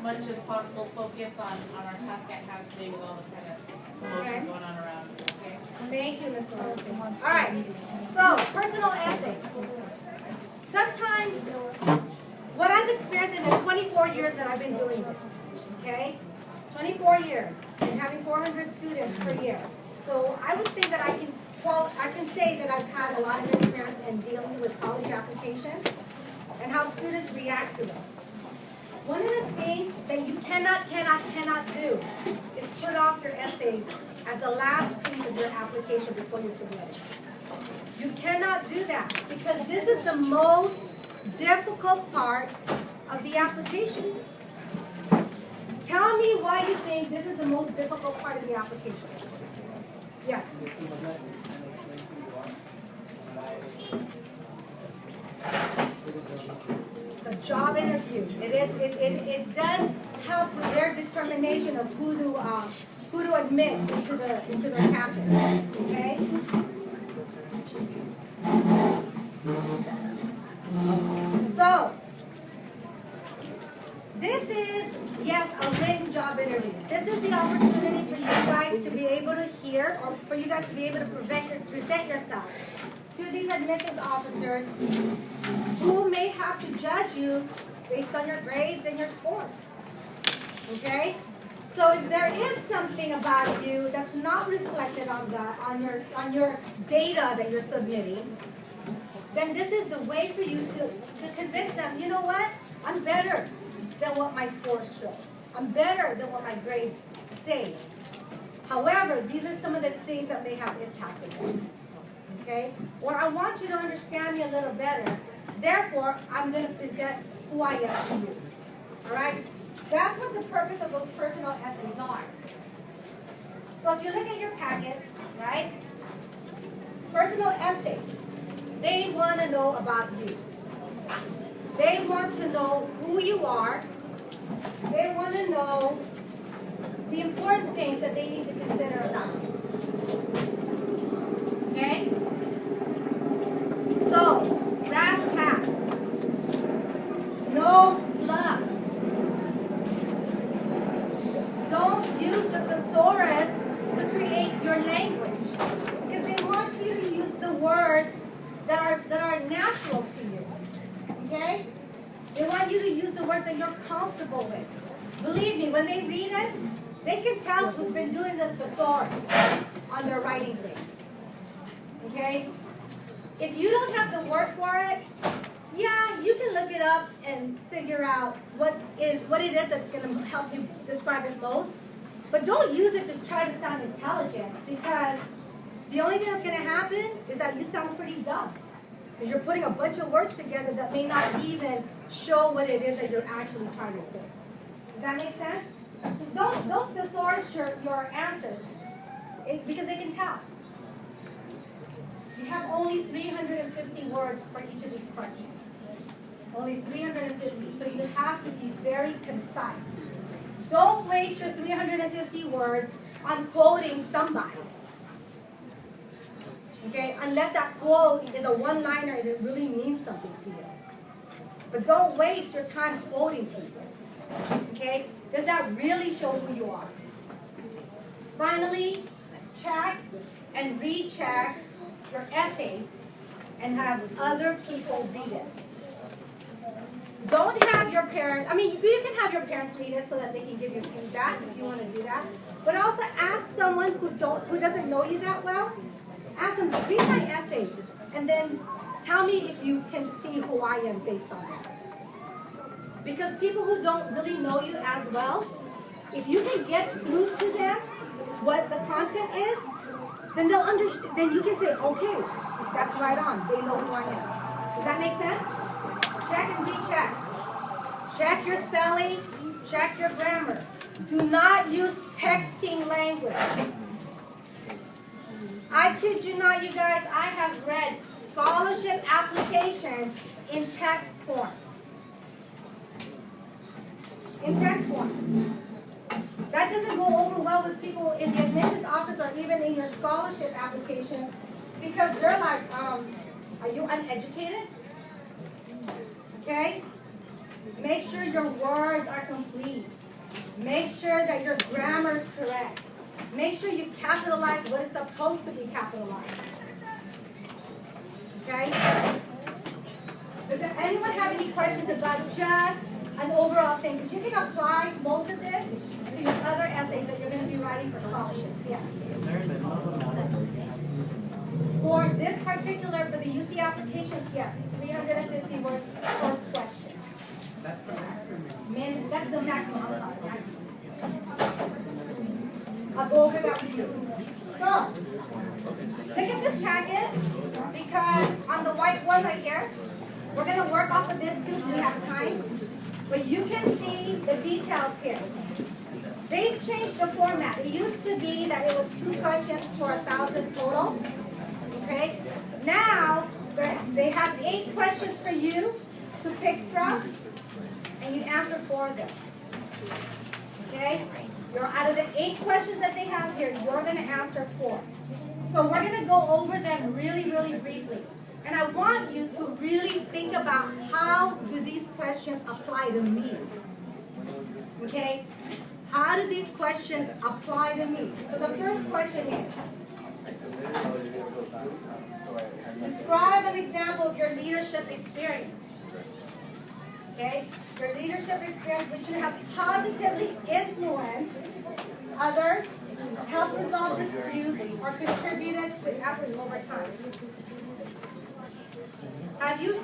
much as possible focus on our task at hand today with all the kind of commotion going on around. Okay. Thank you, Ms. Wilson. All right. So, personal ethics. Sometimes, what I've experienced in the 24 years that I've been doing this, okay? 24 years and having 400 students per year. So I would think that I can say that I've had a lot of experience in dealing with college applications and how students react to them. One of the things that you cannot do is put off your essays as the last piece of your application before you submit it. You cannot do that because this is the most difficult part of the application. Tell me why you think this is the most difficult part of the application. Yes. It's a job interview. It does help with their determination of who to admit into their campus. Okay? So this is, yes, a written job interview. This is the opportunity for you guys to be able to hear, or for you guys to be able to present yourself to these admissions officers who may have to judge you based on your grades and your scores. Okay? So if there is something about you that's not reflected on your data that you're submitting, then this is the way for you to convince them, you know what? I'm better than what my scores show. I'm better than what my grades say. However, these are some of the things that may have impacted them. Okay? Or I want you to understand me a little better. Therefore, I'm going to present who I am to you. All right? That's what the purpose of those personal essays are. So if you look at your packet, right? Personal essays. They want to know about you. They want to know who you are. They want to know the important things that they need to consider about you. Okay? So, brass tacks. No fluff. Don't use the thesaurus to create your language. Because they want you to use the words that are natural to you. Okay? They want you to use the words that you're comfortable with. Believe me, when they read it, they can tell who's been doing the thesaurus on their writing grade. Okay? If you don't have the word for it, yeah, you can look it up and figure out what it is that's going to help you describe it most. But don't use it to try to sound intelligent, because the only thing that's going to happen is that you sound pretty dumb. Because you're putting a bunch of words together that may not even show what it is that you're actually trying to say. Does that make sense? So don't thesaurus your answers, because they can tell. You have only 350 words for each of these questions. Only 350, so you have to be very concise. Don't waste your 350 words on quoting somebody. Okay, unless that quote is a one-liner and it really means something to you. But don't waste your time quoting people. Okay, does that really show who you are? Finally, check and recheck your essays and have other people read it. Don't have your parents, you can have your parents read it so that they can give you feedback if you want to do that. But also ask someone who doesn't know you that well. Ask them, read my essay, and then tell me if you can see who I am based on that. Because people who don't really know you as well, if you can get through to them what the content is, then they'll understand. Then you can say, okay, that's right on. They know who I am. Does that make sense? Check and recheck. Check your spelling. Check your grammar. Do not use texting language. I kid you not, you guys, I have read scholarship applications in text form. In text form. That doesn't go over well with people in the admissions office or even in your scholarship applications, because they're like, are you uneducated? Okay? Make sure your words are complete. Make sure that your grammar is correct. Make sure you capitalize what is supposed to be capitalized. Okay? Does anyone have any questions about just an overall thing? Because you can apply most of this to your other essays that you're going to be writing for scholarships. Yes. For this particular, for the UC applications, yes, 350 words per question. That's the maximum. That's the maximum. I'm sorry. I'll go over that with you. So, look at this packet, because on the whiteboard right here, we're going to work off of this too if we have time. But you can see the details here. They've changed the format. It used to be that it was 2 questions for 1,000 total. Okay? Now, they have 8 questions for you to pick from, and you answer 4 of them. Okay? You're out of the 8 questions that they have here, you're going to answer 4. So we're going to go over them really, really briefly. And I want you to really think about how do these questions apply to me. Okay? How do these questions apply to me? So the first question is, describe an example of your leadership experience. Okay? Your leadership experience which you have positively influenced others, helped resolve disputes, or contributed to efforts over time. Have you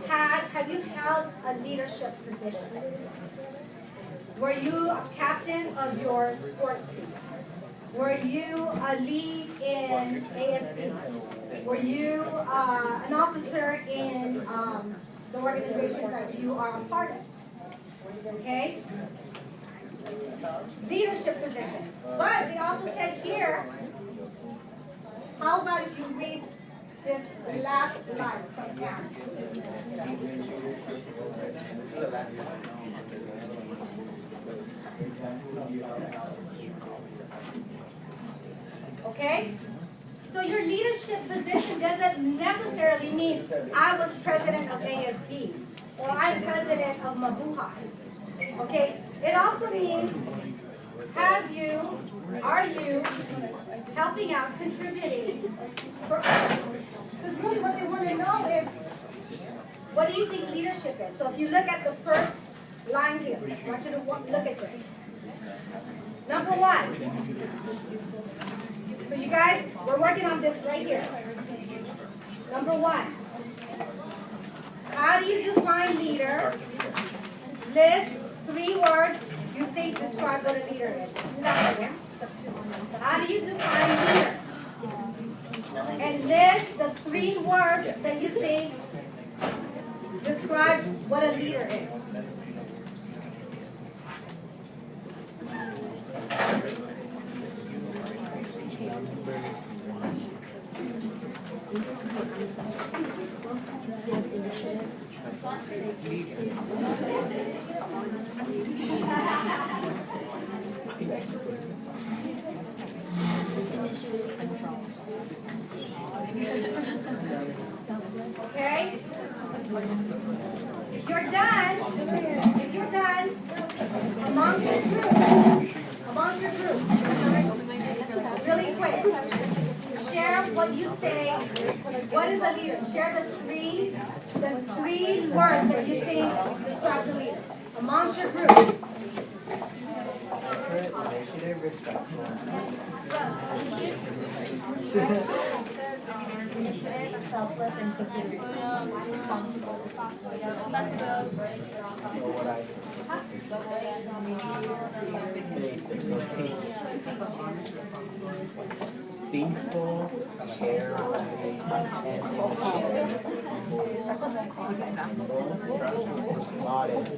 held a leadership position? Were you a captain of your sports team? Were you a lead in ASB? Were you an officer in the organizations that you are a part of? Okay? Leadership position. But they also said here, how about if you read this last line from Anne? Okay? So your leadership position doesn't necessarily mean I was president of ASB or I'm president of Mabuhay. Okay? It also means are you helping out, contributing for others? Because really what they want to know is, what do you think leadership is? So if you look at the first line here, I want you to look at this. Number 1. So you guys, we're working on this right here. Number 1. How do you define leader? List 3 words you think describe what a leader is. How do you define leader? And list the 3 words that you think describe what a leader is. Okay? If you're done, amongst your group, really quick, share what you say. What is a leader? Share the three words that you think describes a leader amongst your group. Initiative, respectful. Selfless and considerate. Responsible. Thankful, caring, and modest.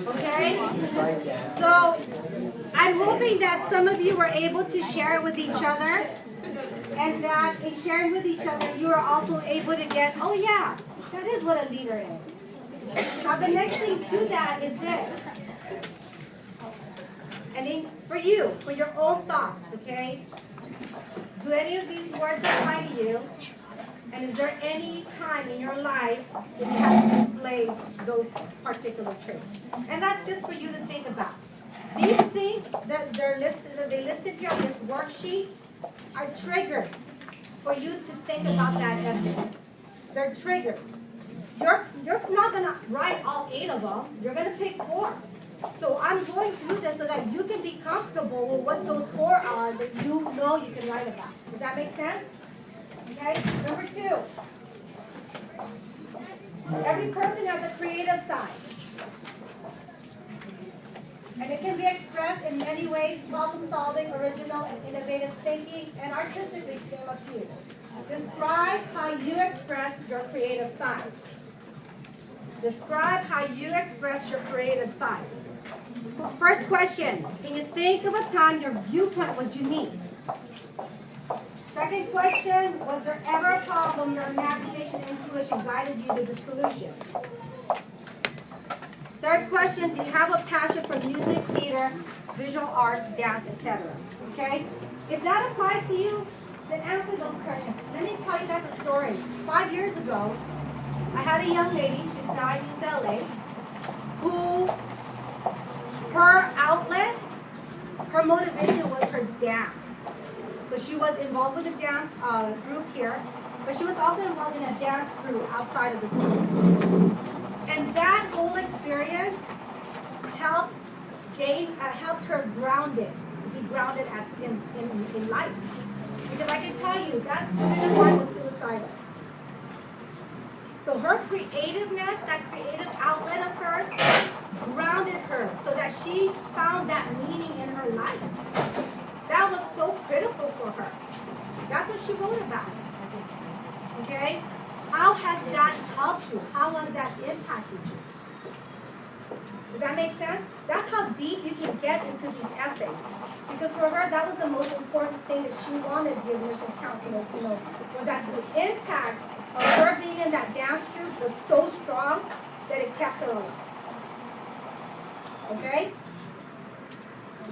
Okay? So, I'm hoping that some of you were able to share it with each other, and that in sharing with each other, you are also able to get, oh yeah, that is what a leader is. Now, the next thing to that is this. And then for you, for your own thoughts, okay? Do any of these words apply to you? And is there any time in your life that you have to display those particular traits? And that's just for you to think about. These things that they listed here on this worksheet are triggers for you to think about that essay. They're triggers. You're not going to write all 8 of them. You're going to pick 4. So I'm going through this so that you can be comfortable with what those 4 are that you know you can write about. Does that make sense? Okay, number 2. Every person has a creative side. And it can be expressed in many ways: problem solving, original and innovative thinking, and artistically, to name a few. Describe how you express your creative side. Describe how you express your creative side. First question, can you think of a time your viewpoint was unique? Second question, was there ever a problem your imagination and intuition guided you to the solution? Third question, do you have a passion for music, theater, visual arts, dance, etc.? Okay? If that applies to you, then answer those questions. Let me tell you guys a story. 5 years ago, I had a young lady, she's now at UCLA, who her outlet, her motivation was her dance. So she was involved with a dance group here, but she was also involved in a dance group outside of the school. And that whole experience helped her grounded, to be grounded in life. Because I can tell you, that student of mine was suicidal. So her creativeness, that creative outlet of hers, grounded her so that she found that meaning in her life. That was so critical for her. That's what she wrote about. Okay? How has that helped you? How has that impacted you? Does that make sense? That's how deep you can get into these essays. Because for her, that was the most important thing that she wanted the admissions counselors to know, was that the impact of her being in that dance group was so strong that it kept her alive. Okay?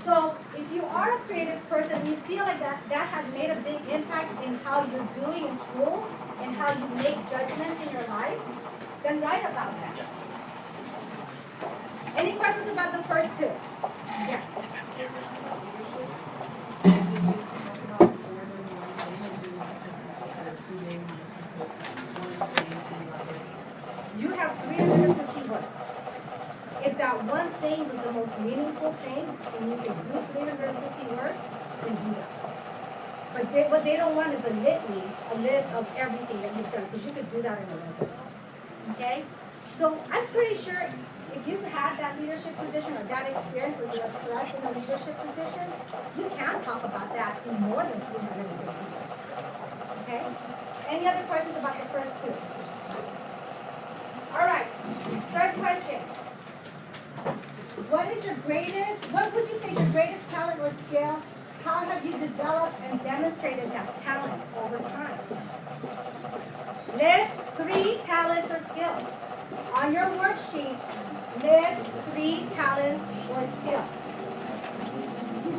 So if you are a creative person and you feel like that has made a big impact in how you're doing in school and how you make judgments in your life, then write about that. Any questions about the first 2? Yes. You have 350 words. If that one thing was the most meaningful thing, and you can do 350 words, then do that. But what they don't want is a litany, a list of everything that you've done, because you could do that in a list. Okay? So I'm pretty sure if you've had that leadership position or that experience where you're thrust in a leadership position, you can talk about that in more than 350 words. Okay? Any other questions about the first 2? All right. Third question. What would you say is your greatest talent or skill? How have you developed and demonstrated that talent over time? List 3 talents or skills. On your worksheet, list 3 talents or skills.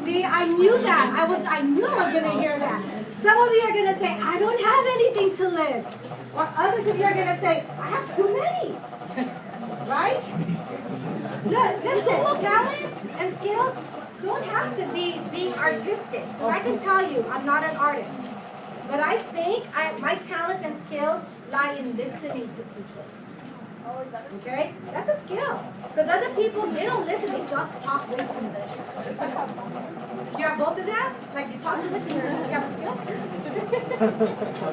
See, I knew that. I knew I was going to hear that. Some of you are going to say, I don't have anything to list. Or others of you are going to say, I have too many. Right? Listen, talents and skills don't have to be being artistic. Because I can tell you, I'm not an artist. But I think my talents and skills lie in listening to people. Okay? That's a skill. Because other people, they don't listen, they just talk way too much. Do you have both of that? Like you talk too much and you have a skill?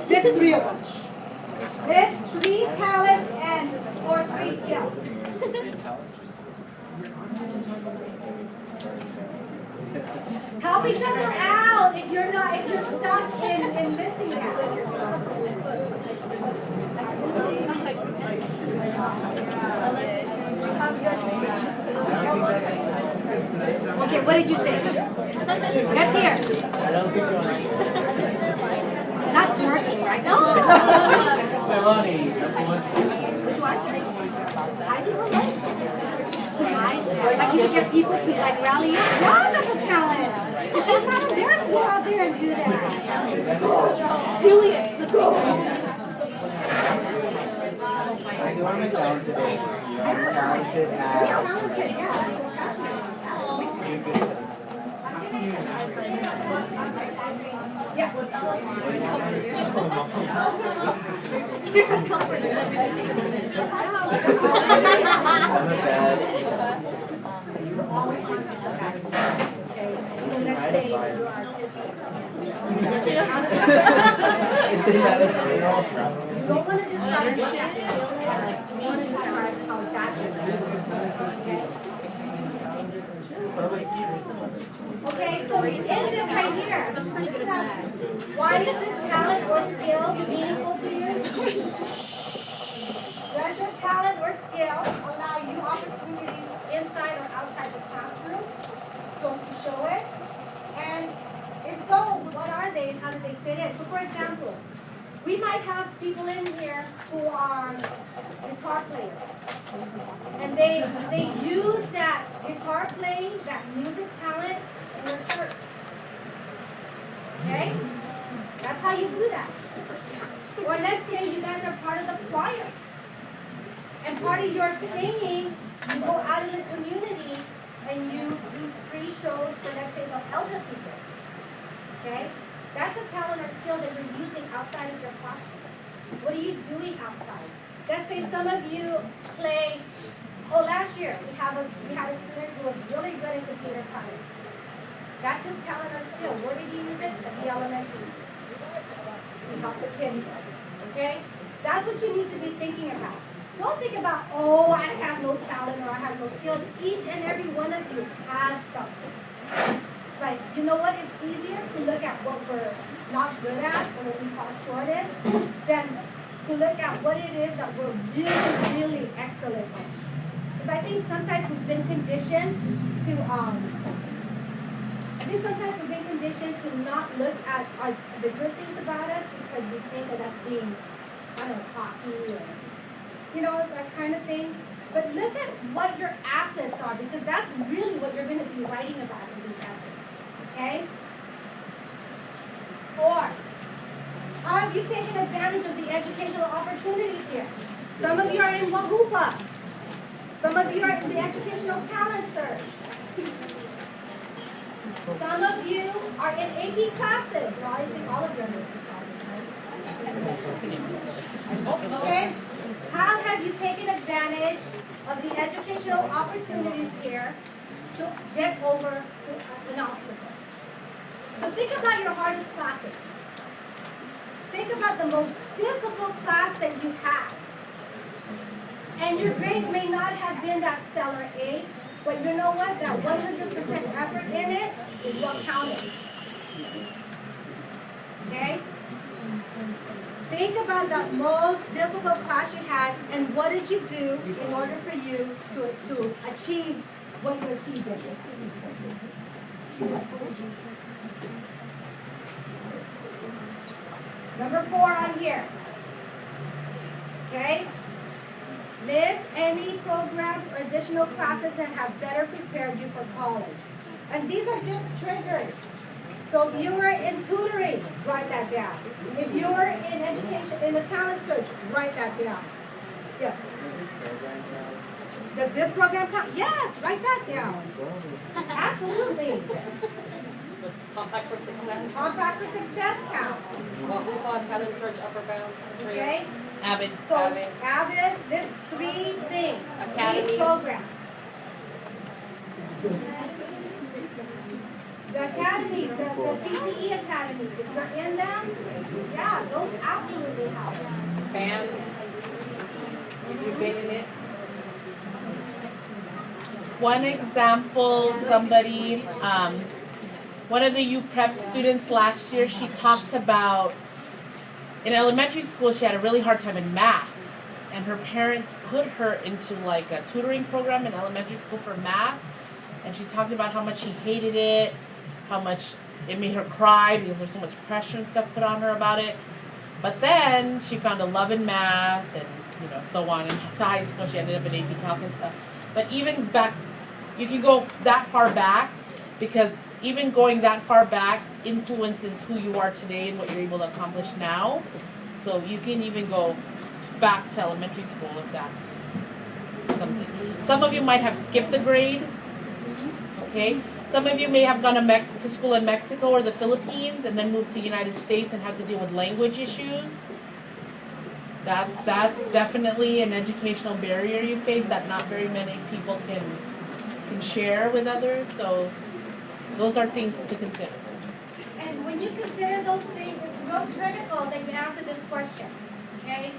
List 3 of them. List 3 talents or 3 skills. Help each other out if you're stuck in listing that. Okay, what did you say? Let's hear. Not turkey, right? No. Which one? I can relate. Like you can get people to like rally up. Wow, that's a talent. But she's not embarrassed to go out there and do that. Do it. Let's go. I do want to sound today. I'm talented at. I'm a bad. So let's say you're artistic. Isn't that a skill? You don't want to describe what that skill is. You want to describe how that's a skill. Okay, so in this right here, why is this talent or skill meaningful to you? Does your talent or skill allow you opportunities inside or outside the classroom? So to show it. And if so, what are they and how do they fit in? So for example, we might have people in here who are guitar players. And they use that guitar playing, that music talent in their church. Okay? That's how you do that. Or let's say you guys are part of the choir. And part of your singing, you go out in the community and you do free shows for, let's say, the elder people. Okay? That's a talent or skill that you're using outside of your classroom. What are you doing outside? Let's say some of you play, last year we had a student who was really good in computer science. That's his talent or skill. Where did he use it? At the elementary school. He helped the kids. Okay? That's what you need to be thinking about. Don't think about, I have no talent or I have no skill. Each and every one of you has something. But you know what? It's easier to look at what we're not good at or what we fall short in than to look at what it is that we're really, really excellent at. Because I think sometimes we've been conditioned to not look at the good things about us because we think of us being, cocky or, that kind of thing. But look at what your assets are because that's really what you're going to be writing about in these assets. Okay? 4. Have you taken advantage of the educational opportunities here? Some of you are in WAHUPA. Some of you are in the educational talent search. Some of you are in AP classes. Well, I think all of you are in AP classes, right? Okay? How have you taken advantage of the educational opportunities here to get over to an obstacle? So think about your hardest classes. Think about the most difficult class that you have. And your grades may not have been that stellar A, but you know what? That 100% effort in it is what counted. Okay? Think about the most difficult class you had and what did you do in order for you to achieve what you achieved in this. Number 4 on here. Okay? List any programs or additional classes that have better prepared you for college. And these are just triggers. So if you were in tutoring, write that down. If you were in education, in the talent search, write that down. Yes. Does this program count? Yes, write that down. Absolutely. Compact for Success. Compact for Success counts. WAHUPA, Talent Search, Upper Bound, Trail. Okay? Avid. So, Avid. Avid, this 3 things. Academies. 3 programs. The academies, the CTE academies, if you're in them, yeah, those absolutely help. Band. If you've been in it. One example, somebody, one of the U Prep students last year, she talked about, in elementary school, she had a really hard time in math. And her parents put her into like a tutoring program in elementary school for math. And she talked about how much she hated it, how much it made her cry because there's so much pressure and stuff put on her about it. But then she found a love in math and, so on. And to high school, she ended up in AP Calc and stuff. But even back, you can go that far back because even going that far back influences who you are today and what you're able to accomplish now. So you can even go back to elementary school if that's something. Some of you might have skipped a grade. Okay. Some of you may have gone to school in Mexico or the Philippines and then moved to the United States and had to deal with language issues. That's definitely an educational barrier you face that not very many people can share with others. So those are things to consider. And when you consider those things, it's real critical that you answer this question, okay?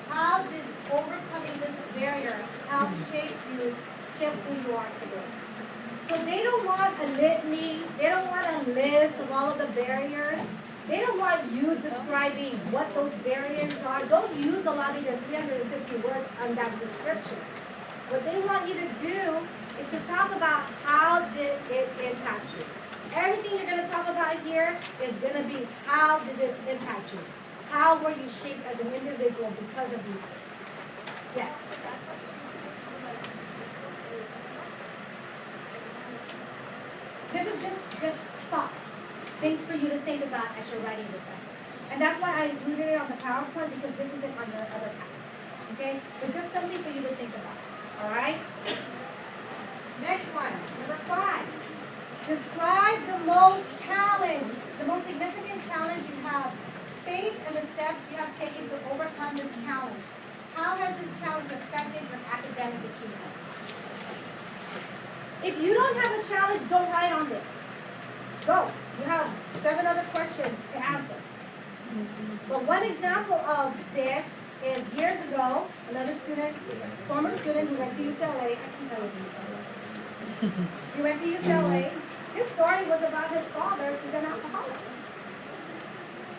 How did overcoming this barrier help shape you, shape who you are today? So they don't want a litany, they don't want a list of all of the barriers. They don't want you describing what those barriers are. Don't use a lot of your 350 words on that description. What they want you to do is to talk about how did it impact you. Everything you're going to talk about here is going to be how did it impact you? How were you shaped as an individual because of these things? Yes. This is just thoughts, things for you to think about as you're writing this up. And that's why I included it on the PowerPoint because this isn't on your other packets. Okay? But just something for you to think about. All right? Next one, number 5. Describe the most significant challenge you have faced and the steps you have taken to overcome this challenge. How has this challenge affected your academic achievement? If you don't have a challenge, don't write on this. Go. You have 7 other questions to answer. But one example of this is years ago, another student, former student who went to UCLA, I can tell you UCLA. He went to UCLA. His story was about his father, who's an alcoholic.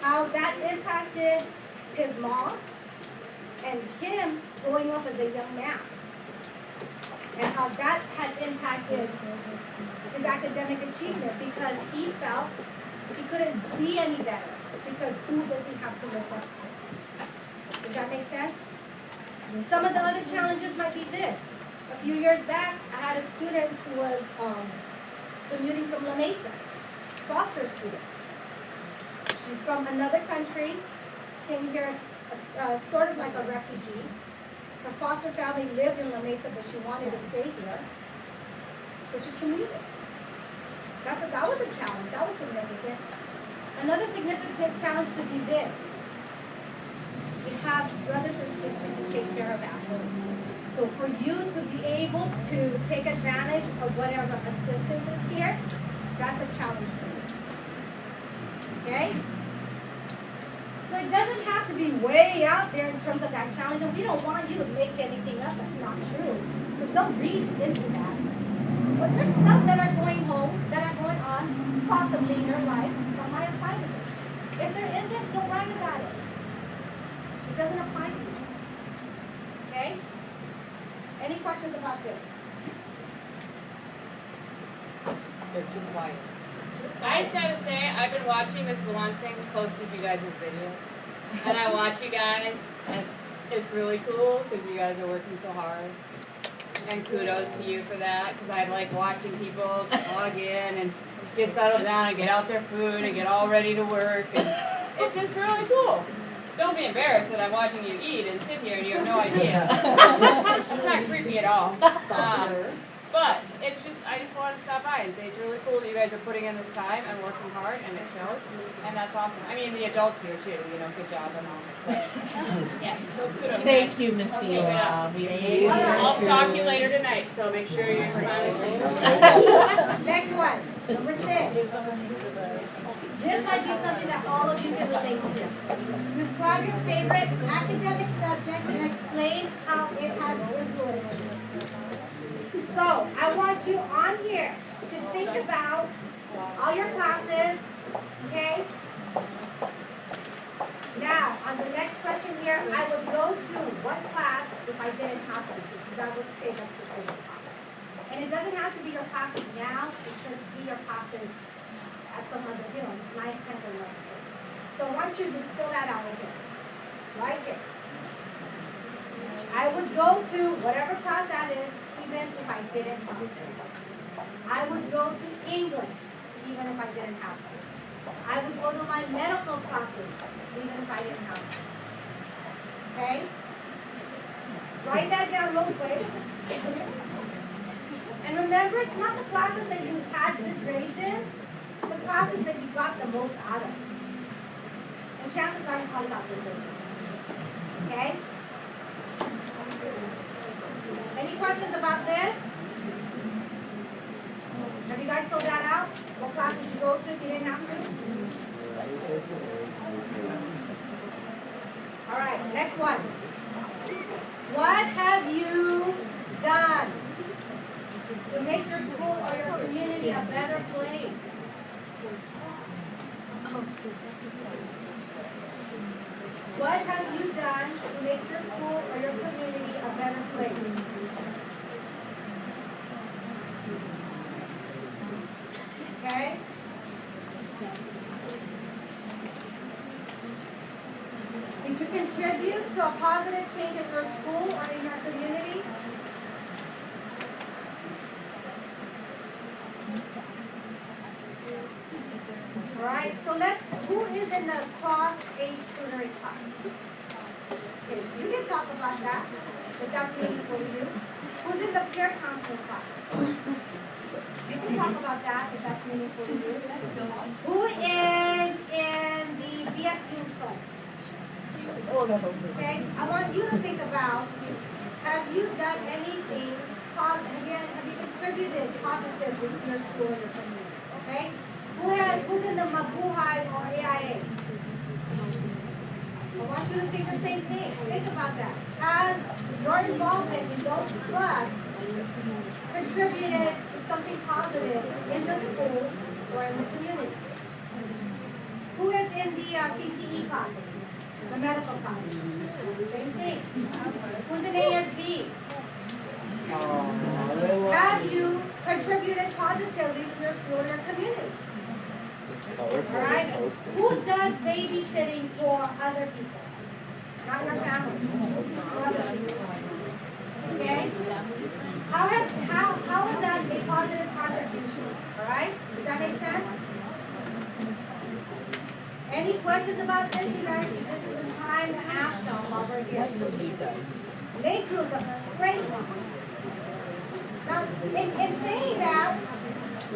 How that impacted his mom and him growing up as a young man. And how that had impacted his academic achievement because he felt he couldn't be any better because who does he have to look up to? Does that make sense? Some of the other challenges might be this. A few years back, I had a student who was commuting from La Mesa, foster student. She's from another country, came here as sort of like a refugee. Her foster family lived in La Mesa, but she wanted to stay here. So she commuted. That was a challenge. That was significant. Another significant challenge could be this. You have brothers and sisters who take care of at home. So for you to be able to take advantage of whatever assistance is here, that's a challenge for you. Okay? So it doesn't have to be way out there in terms of that challenge, and we don't want you to make anything up that's not true. Because don't read into that. But there's stuff that are going on, possibly in your life, that might apply to this. If there isn't, don't write about it. It doesn't apply to you. Okay? Any questions about this? They're too quiet. I just gotta say, I've been watching Miss Luansing's post of you guys' videos. And I watch you guys, and it's really cool because you guys are working so hard. And kudos to you for that, because I like watching people log in and get settled down and get out their food and get all ready to work. And it's just really cool. Don't be embarrassed that I'm watching you eat and sit here and you have no idea. It's not creepy at all. But it's just, I just want to stop by and say it's really cool that you guys are putting in this time and working hard, and it shows. And that's awesome. I mean, the adults here too, good job and all. But, yeah, so kudos. Thank you, Miss Ela. I'll stalk you later tonight, so make sure you're smiling. Next one, number 6. This might be something that all of you can relate to. Describe your favorite academic subject and explain how it has influenced you. So, I want you on here to think about all your classes, okay? Now, on the next question here, I would go to what class if I didn't have to, because I would say that's your favorite class. And it doesn't have to be your classes now, it could be your classes at some other, 9th, 10th, or 11th. So I want you to fill that out with this, right here. I would go to whatever class that is, even if I didn't have to. I would go to English, even if I didn't have to. I would go to my medical classes, even if I didn't have to. Okay? Write that down real quick. And remember, it's not the classes that you had good grades in, it's the classes that you got the most out of. And chances are you probably got good grades. Okay? Any questions about this? Have you guys filled that out? What class did you go to if you didn't have to? All right, next one. What have you done to make your school or your community a better place? What have you done to make your school or your community a better place? Okay? Did you contribute to a positive change in your school or in your community? All right, so who is in the cross-age tutoring class? Okay, you can talk about that, if that's meaningful to you. Who's in the peer counseling class? You can talk about that, if that's meaningful to you. Who is in the BSU club? Okay, I want you to think about, have you done anything positive, have you contributed positively to your school and your community? Okay? Who's in the Mabuhay or AIA? I want you to think the same thing. Think about that. Has your involvement in those clubs contributed to something positive in the school or in the community? Who is in the CTE classes? The medical classes? Same thing. Who's in ASB? Have you contributed positively to your school or your community? Alright? Who does babysitting for other people? Not your family. For other people. Okay? How is that a positive contribution? Alright? Does that make sense? Any questions about this, you guys? This is the time to ask them while we're here. Lakeview is a great one. Now, in saying that,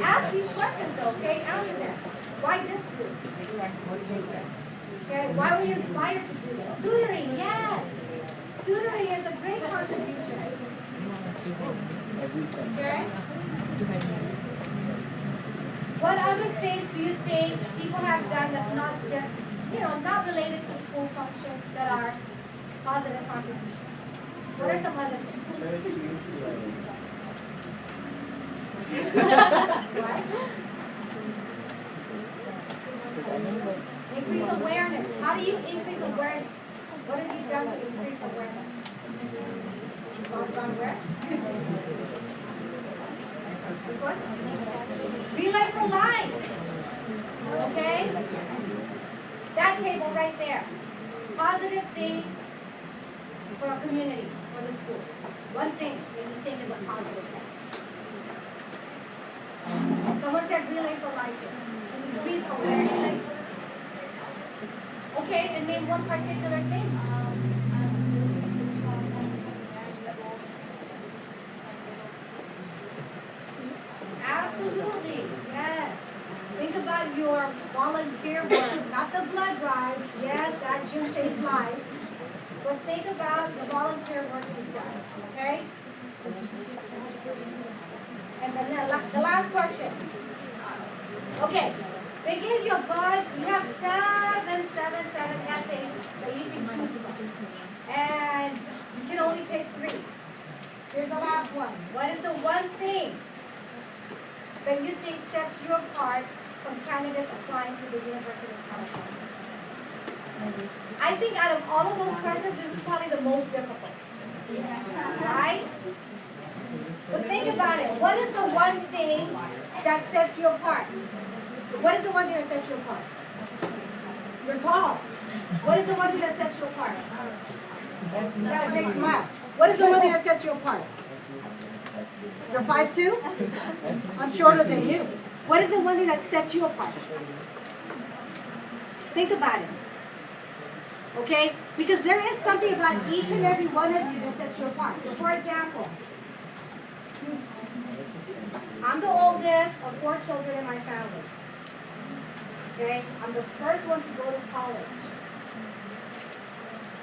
ask these questions, okay? Answer them. Why this group? Okay, why were you inspired to do this? Tutoring, yes. Tutoring is a great contribution. Okay? What other things do you think people have done that's not just, not related to school functions that are positive contributions? What are some other things? What? Increase awareness. How do you increase awareness? What have you done to increase awareness? Gone where? What? Relay for life. Okay? That table right there. Positive thing for a community, for the school. One thing that you think is a positive thing. Someone said relay for life. Increase awareness. Okay, and name one particular thing. Absolutely, yes. Think about your volunteer work, not the blood drive. Yes, that just saves lives. But think about the volunteer work as well, okay? And then the last question. Okay, they gave you a bunch. You have seven essays that you can choose from. And you can only pick 3. Here's the last one. What is the one thing that you think sets you apart from candidates applying to the University of California? I think out of all of those questions, this is probably the most difficult. Right? But think about it. What is the one thing that sets you apart? What is the one thing that sets you apart? You're tall. What is the one thing that sets you apart? You got a big smile. What is the one thing that sets you apart? You're 5'2"? I'm shorter than you. What is the one thing that sets you apart? Think about it. Okay? Because there is something about each and every one of you that sets you apart. So for example, I'm the oldest of 4 children in my family. Okay? I'm the first one to go to college.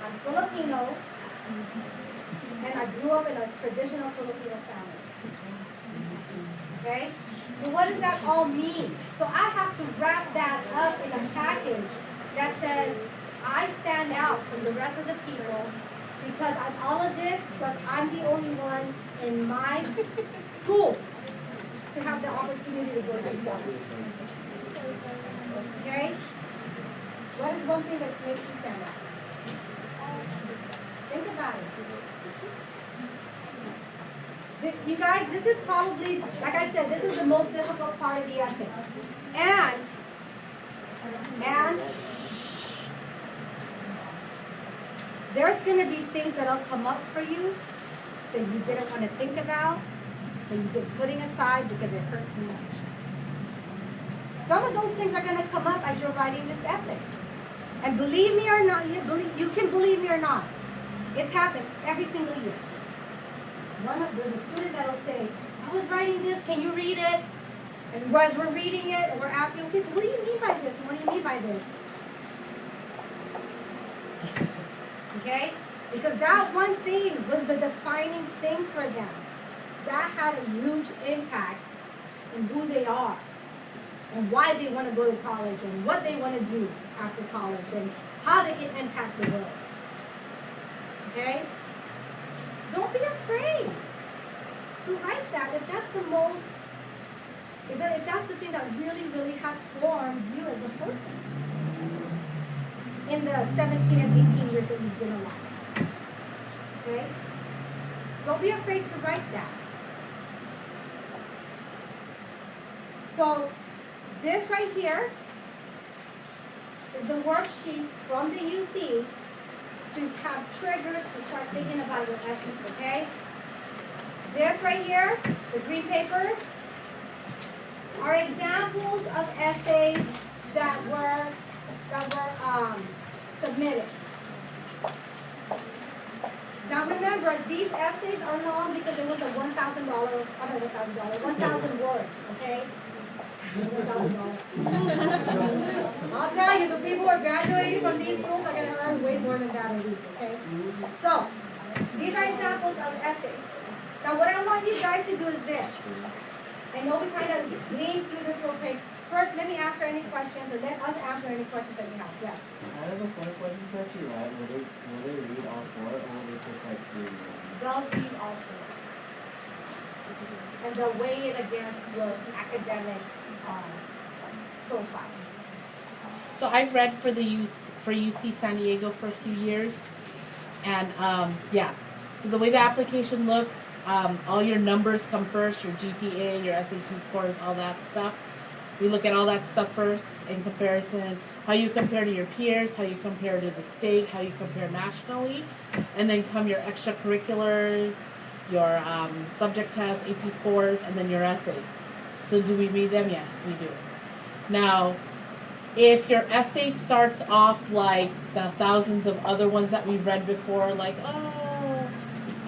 I'm Filipino, and I grew up in a traditional Filipino family. Okay? So what does that all mean? So I have to wrap that up in a package that says, I stand out from the rest of the people because I'm all of this, because I'm the only one in my school to have the opportunity to go to school. Okay? What is one thing that makes you stand out? Think about it. You guys, this is probably, like I said, this is the most difficult part of the essay. And there's going to be things that'll come up for you that you didn't want to think about, that you've been putting aside because it hurt too much. Some of those things are going to come up as you're writing this essay. And believe me or not, you can believe me or not, it's happened every single year. There's a student that'll say, I was writing this, can you read it? And as we're reading it, and we're asking, okay, so what do you mean by this? What do you mean by this? Okay? Because that one thing was the defining thing for them. That had a huge impact in who they are, and why they want to go to college, and what they want to do after college, and how they can impact the world. Okay? Don't be afraid to write that if that's the most, if that's the thing that really, really has formed you as a person in the 17 and 18 years that you've been alive. Okay? Don't be afraid to write that. So this right here is the worksheet from the UC to have triggers to start thinking about your essence, okay? This right here, the green papers, are examples of essays that were submitted. Now remember, these essays are long because it was a $1,000 words, okay? I'll tell you, the people who are graduating from these schools are going to earn way more than that a week, okay? So, these are examples of essays. Now, what I want you guys to do is this. I know we kind of leaned through this real quick. First, let me answer any questions, or let us answer any questions that you have. Yes? Out of the 4 questions that you read, will they read all 4, or will they pick like 2? They'll read all 4. And they'll weigh it against your academic profile. So I've read for UC San Diego for a few years, and yeah. So the way the application looks, all your numbers come first, your GPA, your SAT scores, all that stuff. We look at all that stuff first in comparison, how you compare to your peers, how you compare to the state, how you compare nationally, and then come your extracurriculars, your subject tests, AP scores, and then your essays. So do we read them? Yes, we do. Now, if your essay starts off like the thousands of other ones that we've read before, like,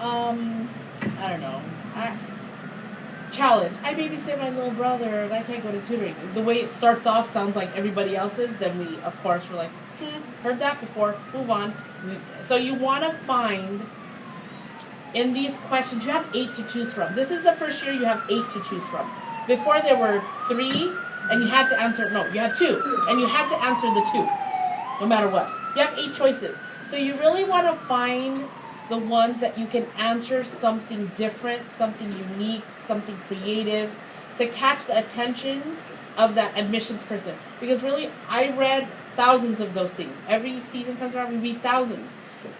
I don't know, challenge, I babysit my little brother and I can't go to tutoring. The way it starts off sounds like everybody else's, then we, of course, we're like, heard that before, move on. So you want to find, in these questions, you have 8 to choose from. This is the first year you have 8 to choose from. Before there were 3, and you had to answer, no, you had 2, and you had to answer the 2, no matter what. You have 8 choices. So you really want to find the ones that you can answer something different, something unique, something creative, to catch the attention of that admissions person. Because really, I read thousands of those things. Every season comes around, we read thousands.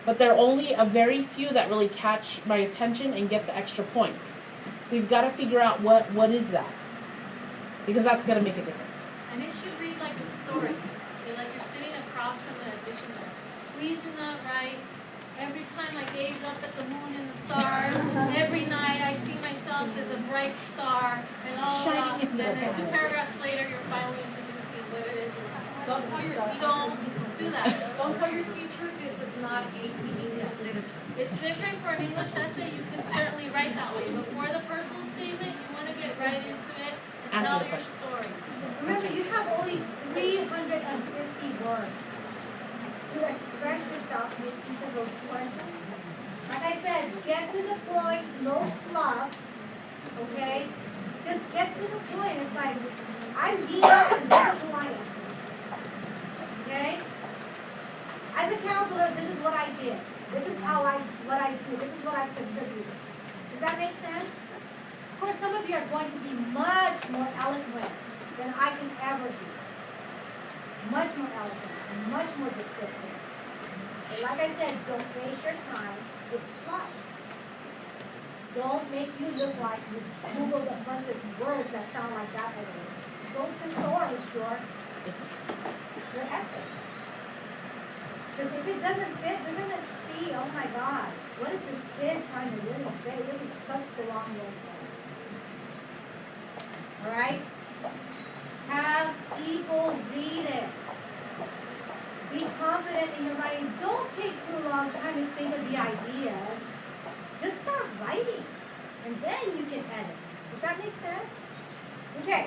But there are only a very few that really catch my attention and get the extra points. So you've got to figure out what is that. Because that's going to make a difference. And it should read like a story. Okay, like you're sitting across from the admission board. Please do not write, every time I gaze up at the moon and the stars, every night I see myself as a bright star, and all that. And then 2 paragraphs later, you're finally introducing what it is. Don't tell your teacher. Don't do that. Don't tell your teacher this is not AP English literature. It's different for an English essay. You can certainly write that way. Before the personal statement, you want to get right into it and Answer tell the your question. story. Remember, you have only 350 words to express yourself with each of those questions. Like I said, get to the point, no fluff, okay? Just get to the point. It's like, I'm Dina and this is who I am. Okay? As a counselor, this is what I did. This is what I do. This is what I contribute. Does that make sense? Of course, some of you are going to be much more eloquent than I can ever be. Much more eloquent and much more descriptive. But like I said, don't waste your time with fluff. Don't make you look like you Googled a bunch of words that sound like that already. Don't thesaurus your essay. Because if it doesn't fit, they're going to see, oh my God, what is this kid trying to really say? This is such the wrong way to say it. All right? Have people read it. Be confident in your writing. Don't take too long trying to think of the ideas. Just start writing, and then you can edit. Does that make sense? Okay,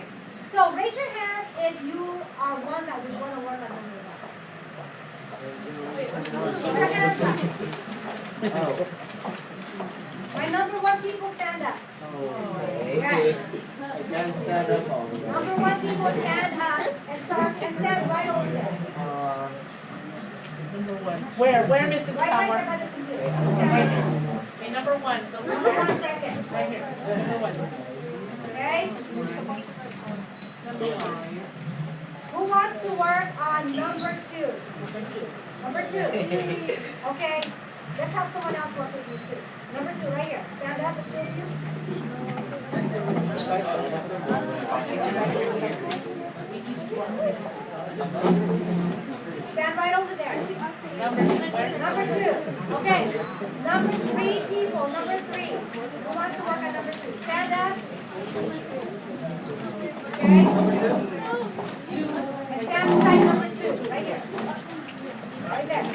so raise your hand if you are one that would want to work on number one. Keep your hands up. My number one people stand up. Okay. Yes. I can't stand up all the way. Number one people stand up and stand right over there. Number ones. Where, Mrs. Right there Palmore? by the computer. Right here. Okay, number one. So Number one right there. right here. Number one. Okay? Number one. Who wants to work on number two? Number two. Okay? Let's have someone else work with you too. Number two, right here. Stand up, the two of you. Stand right over there. Number two. Okay. Number three people. Number three. Who wants to work on number two? Stand up. Okay? And stand beside number two. Right here. Right there.